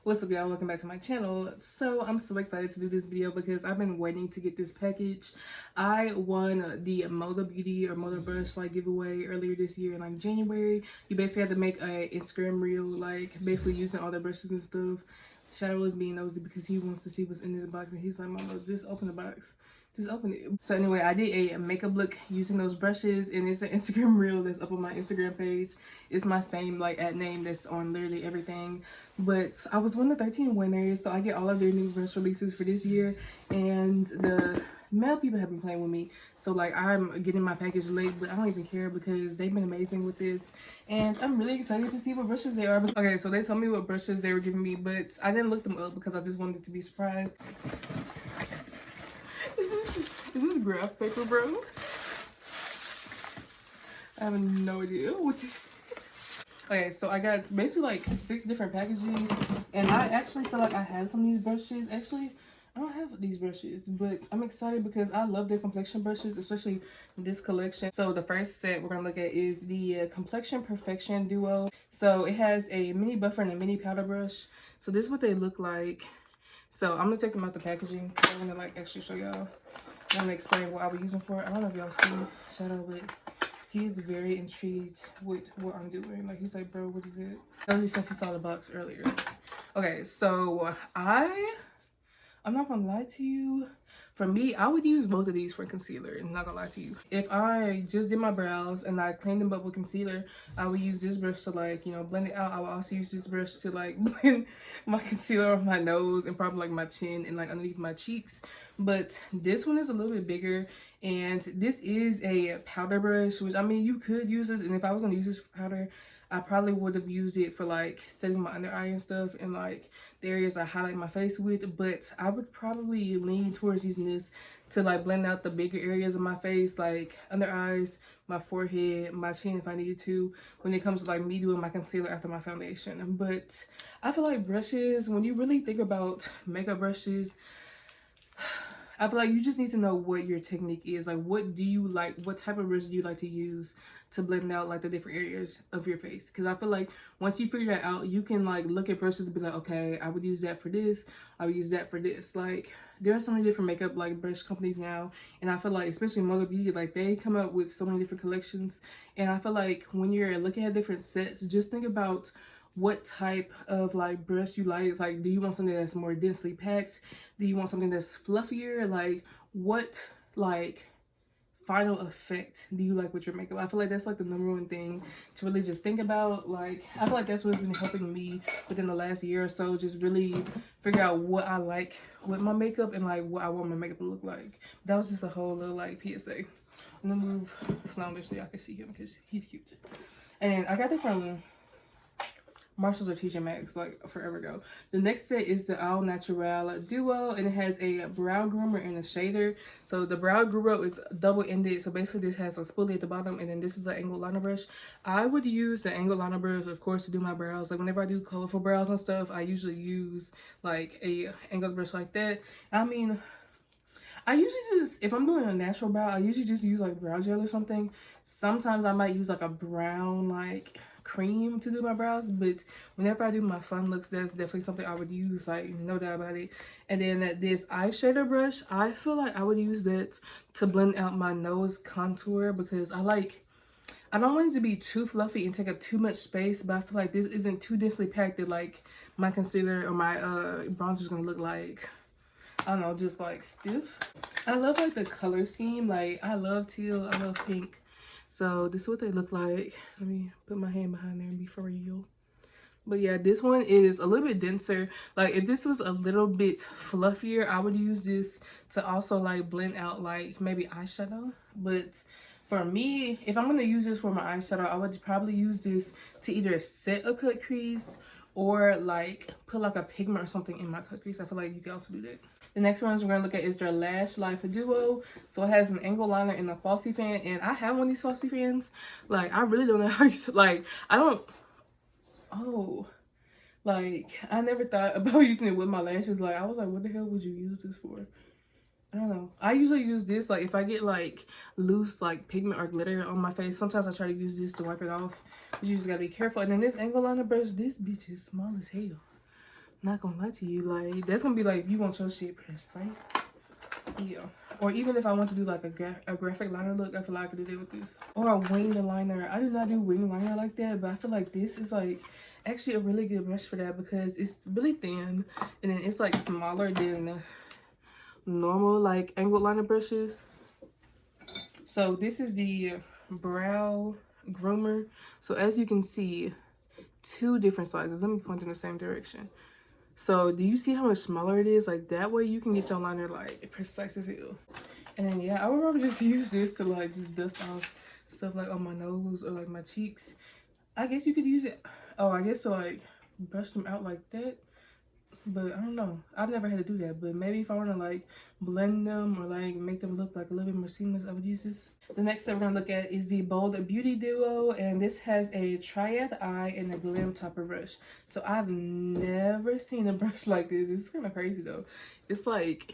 What's up, y'all? Welcome back to my channel. So I'm so excited to do this video because I've been waiting to get this package. I won the Moda Beauty or Moda Brush like giveaway earlier this year in like January. You basically had to make a Instagram reel, like basically using all the brushes and stuff. Shadow was being nosy because he wants to see what's in this box and he's like, Mama, just open the box. Just open it. So anyway, I did a makeup look using those brushes, and it's an Instagram reel that's up on my Instagram page. It's my same like ad name that's on literally everything. But I was one of the 13 winners, so I get all of their new brush releases for this year. And the male people have been playing with me, so like I'm getting my package late, but I don't even care because they've been amazing with this, and I'm really excited to see what brushes they are. Okay, so they told me what brushes they were giving me, but I didn't look them up because I just wanted to be surprised. Is this graph paper, bro? I have no idea what this is. Okay, so I got basically like 6 different packages, and I actually feel like I have some of these brushes. Actually, I don't have these brushes, but I'm excited because I love their complexion brushes, especially this collection. So the first set we're gonna look at is the Complexion Perfection Duo. So it has a mini buffer and a mini powder brush. So this is what they look like. So I'm gonna take them out the packaging. I'm gonna like actually show y'all. I'm gonna explain what I was using for it. I don't know if y'all see Shadow, but he's very intrigued with what I'm doing. Like, he's like, bro, what is it? Only since he saw the box earlier. Okay, so I'm not gonna lie to you. For me, I would use both of these for concealer, and not gonna lie to you. If I just did my brows and I cleaned them up with concealer, I would use this brush to like, you know, blend it out. I would also use this brush to like blend my concealer on my nose and probably like my chin and like underneath my cheeks. But this one is a little bit bigger, and this is a powder brush, which I mean, you could use this, and if I was gonna use this for powder, I probably would have used it for like setting my under eye and stuff and like the areas I highlight my face with, but I would probably lean towards using this to like blend out the bigger areas of my face, like under eyes, my forehead, my chin if I needed to, when it comes to like me doing my concealer after my foundation. But I feel like brushes, when you really think about makeup brushes, I feel like you just need to know what your technique is. Like, what do you like? What type of brush do you like to use to blend out like the different areas of your face? Because I feel like once you figure that out, you can like look at brushes and be like, okay, I would use that for this. I would use that for this. Like, there are so many different makeup like brush companies now, and I feel like especially Moda Beauty, like they come up with so many different collections. And I feel like when you're looking at different sets, just think about what type of like brush you like. Like, do you want something that's more densely packed? Do you want something that's fluffier? Like, what like final effect do you like with your makeup? I feel like that's like the #1 thing to really just think about. Like, I feel like that's what's been helping me within the last year or so, just really figure out what I like with my makeup and like what I want my makeup to look like. That was just a whole little like PSA. I'm gonna move Flounder so y'all can see him because he's cute. And I got it from Marshalls or TJ Maxx like forever ago. The next set is the Naturale Duo, and it has a brow groomer and a shader. So the brow groomer is double-ended, so basically this has a spoolie at the bottom, and then this is an angled liner brush. I would use the angled liner brush, of course, to do my brows. Like, whenever I do colorful brows and stuff, I usually use like a angled brush like that. I mean, I usually just, if I'm doing a natural brow, I usually just use like brow gel or something. Sometimes I might use like a brown like cream to do my brows, but whenever I do my fun looks, that's definitely something I would use, like no doubt about it. And then this eyeshadow brush, I feel like I would use that to blend out my nose contour because I don't want it to be too fluffy and take up too much space, but I feel like this isn't too densely packed that like my concealer or my bronzer is gonna look like, I don't know, just like stiff. I love like the color scheme. Like, I love teal, I love pink. So this is what they look like. Let me put my hand behind there and be for real. But yeah, this one is a little bit denser. Like, if this was a little bit fluffier, I would use this to also like blend out like maybe eyeshadow. But for me, if I'm gonna use this for my eyeshadow, I would probably use this to either set a cut crease or like put like a pigment or something in my cut crease. I feel like you can also do that. The next ones we're gonna look at is their Lash Life Duo. So it has an angle liner and a Falsie fan, and I have one of these Falsie fans. Like, I really don't know how you, like, I don't, oh, like, I never thought about using it with my lashes. Like, I was like, what the hell would you use this for? I don't know. I usually use this like if I get like loose like pigment or glitter on my face. Sometimes I try to use this to wipe it off, but you just gotta be careful. And then this angle liner brush, this bitch is small as hell. Not gonna lie to you, like that's gonna be like if you want your shit precise. Yeah. Or even if I want to do like a graphic liner look, I feel like I could do that with this. Or a winged liner. I do not do winged liner like that, but I feel like this is like actually a really good brush for that because it's really thin and then it's like smaller than normal like angled liner brushes. So this is the brow groomer. So as you can see, 2 different sizes. Let me point in the same direction. So do you see how much smaller it is? Like that way you can get your liner like precise as hell. And then yeah, I would probably just use this to like just dust off stuff like on my nose or like my cheeks. I guess you could use it, oh I guess to like brush them out like that. But I don't know, I've never had to do that. But maybe if I want to like blend them or like make them look like a little bit more seamless, I would use this. The next that we're gonna look at is the Bold Beauty Duo, and this has a Triad eye and a Glam topper brush. So I've never seen a brush like this. It's kind of crazy though. It's like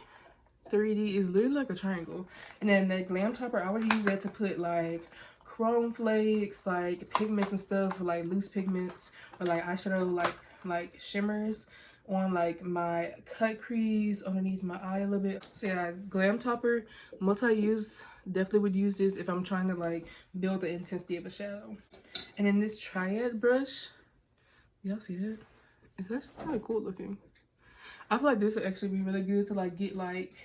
3D, it's literally like a triangle. And then the Glam topper, I would use that to put like chrome flakes, like pigments and stuff, like loose pigments, or like eyeshadow, like shimmers on like my cut crease underneath my eye a little bit. So yeah, Glam topper, multi-use. Definitely would use this if I'm trying to like build the intensity of a shadow. And then this Triad brush, y'all see that? It's actually kind of cool looking. I feel like this would actually be really good to like get like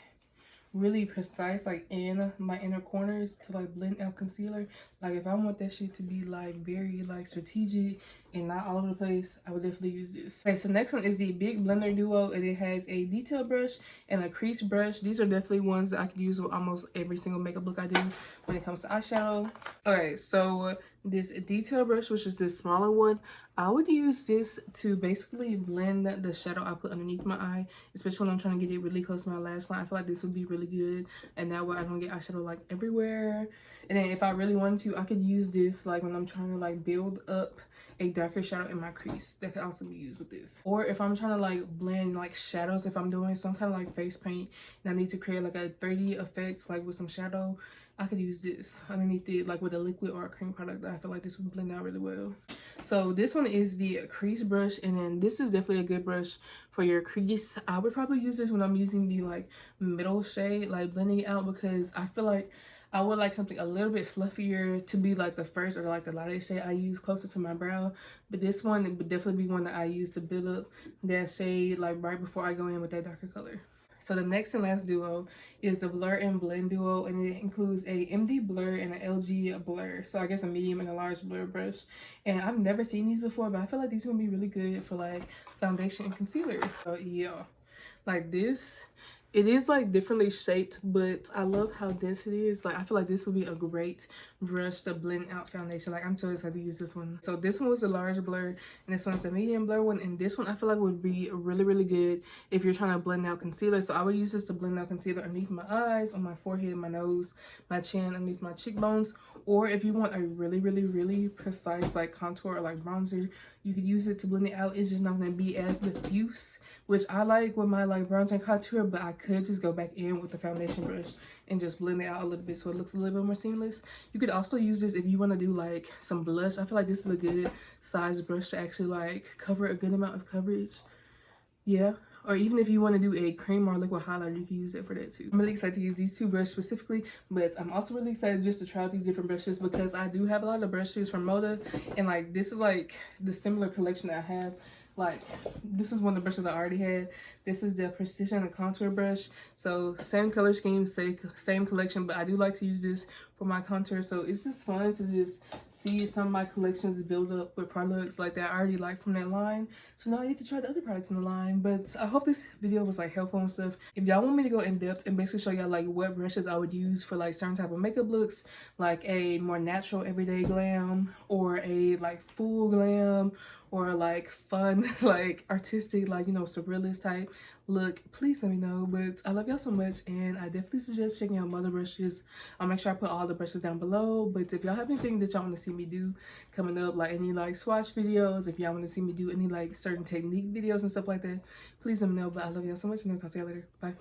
really precise like in my inner corners to like blend out concealer. Like if I want that shit to be like very like strategic and not all over the place, I would definitely use this. Okay, so next one is the Big Blender Duo, and it has a detail brush and a crease brush. These are definitely ones that I could use with almost every single makeup look I do when it comes to eyeshadow. Okay, so this detail brush, which is this smaller one, I would use this to basically blend the shadow I put underneath my eye, especially when I'm trying to get it really close to my lash line. I feel like this would be really good, and that way I don't get eyeshadow like everywhere. And then if I really wanted to, I could use this like when I'm trying to like build up a darker shadow in my crease. That could also be used with this. Or if I'm trying to like blend like shadows, if I'm doing some kind of like face paint and I need to create like a 3D effect like with some shadow, I could use this underneath it like with a liquid or a cream product. I feel like this would blend out really well. So this one is the crease brush, and then this is definitely a good brush for your crease. I would probably use this when I'm using the like middle shade, like blending it out, because I feel like I would like something a little bit fluffier to be like the first or like the lightest shade I use closer to my brow. But this one would definitely be one that I use to build up that shade like right before I go in with that darker color. So the next and last duo is the Blur and Blend Duo, and it includes a MD blur and an LG blur. So I guess a medium and a large blur brush. And I've never seen these before, but I feel like these are gonna be really good for like foundation and concealer. So yeah, like this, it is like differently shaped, but I love how dense it is. Like I feel like this would be a great brush to blend out foundation. Like I'm so excited to use this one. So this one was the large blur, and this one's the medium blur one, and this one I feel like would be really good if you're trying to blend out concealer. So I would use this to blend out concealer underneath my eyes, on my forehead, my nose, my chin, underneath my cheekbones. Or if you want a really precise like contour or like bronzer, you could use it to blend it out. It's just not going to be as diffuse, which I like with my like bronzer and contour, but I could just go back in with the foundation brush and just blend it out a little bit so it looks a little bit more seamless. You could also use this if you want to do like some blush. I feel like this is a good size brush to actually like cover a good amount of coverage. Yeah. Or even if you want to do a cream or liquid highlighter, you can use it for that too. I'm really excited to use these 2 brushes specifically, but I'm also really excited just to try out these different brushes because I do have a lot of brushes from Moda, and like this is like the similar collection that I have. Like this is one of the brushes I already had. This is the Precision and Contour brush. So same color scheme, same collection, but I do like to use this for my contour. So it's just fun to just see some of my collections build up with products like that I already like from that line. So now I need to try the other products in the line. But I hope this video was like helpful and stuff. If y'all want me to go in depth and basically show y'all like what brushes I would use for like certain type of makeup looks, like a more natural everyday glam or a like full glam, or like fun like artistic like, you know, surrealist type look, please let me know. But I love y'all so much, and I definitely suggest checking out Moda brushes. I'll make sure I put all the brushes down below. But if y'all have anything that y'all want to see me do coming up, like any like swatch videos, if y'all want to see me do any like certain technique videos and stuff like that, please let me know. But I love y'all so much, and I'll talk to y'all later. Bye.